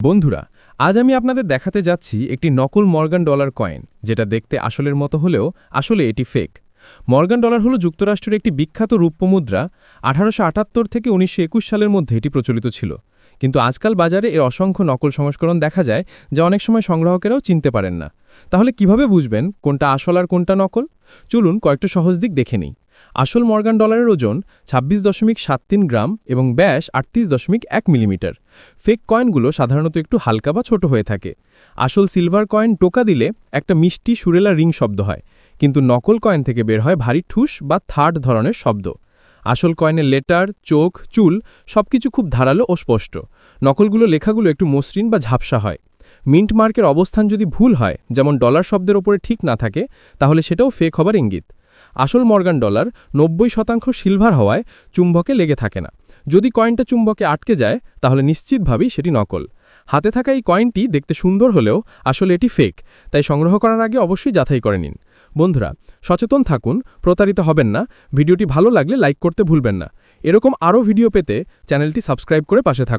বন্ধুরা, আজ আমি আপনাদের দেখাতে যাচ্ছি একটি নকল মর্গান ডলার কয়েন, যেটা দেখতে আসলের মতো হলেও আসলে এটি ফেক। মর্গান ডলার হলো যুক্তরাষ্ট্রের একটি বিখ্যাত রূপ্য মুদ্রা। 1878 থেকে 1921 সালের মধ্যে এটি প্রচলিত ছিল। কিন্তু আজকাল বাজারে এর অসংখ্য নকল সংস্করণ দেখা যায়, যা অনেক সময় সংগ্রাহকেরাও চিনতে পারেন না। তাহলে কিভাবে বুঝবেন কোনটা আসল আর কোনটা নকল? চলুন কয়েকটা সহজ দিক দেখে নিই। আসল মর্গান ডলারের ওজন 26.73 গ্রাম এবং ব্যাস 38.1 মিলিমিটার। ফেক কয়েনগুলো সাধারণত একটু হালকা বা ছোট হয়ে থাকে। আসল সিলভার কয়েন টোকা দিলে একটা মিষ্টি সুরেলা রিং শব্দ হয়, কিন্তু নকল কয়েন থেকে বের হয় ভারী ঠুস বা থার্ড ধরনের শব্দ। আসল কয়েনের লেটার, চোখ, চুল সবকিছু খুব ধারালো ও স্পষ্ট। নকলগুলো লেখাগুলো একটু মসৃণ বা ঝাপসা হয়। মিন্ট মার্কের অবস্থান যদি ভুল হয়, যেমন ডলার শব্দের ওপরে ঠিক না থাকে, তাহলে সেটাও ফেক হবার ইঙ্গিত। আসল মর্গান ডলার 90% সিলভার হওয়ায় চুম্বকে লেগে থাকে না। যদি কয়েনটা চুম্বকে আটকে যায়, তাহলে নিশ্চিতভাবেই সেটি নকল। হাতে থাকা এই কয়েনটি দেখতে সুন্দর হলেও আসলে এটি ফেক, তাই সংগ্রহ করার আগে অবশ্যই যাচাই করে নিন। বন্ধুরা, সচেতন থাকুন, প্রতারিত হবেন না। ভিডিওটি ভালো লাগলে লাইক করতে ভুলবেন না। এরকম আরও ভিডিও পেতে চ্যানেলটি সাবস্ক্রাইব করে পাশে থাকুন।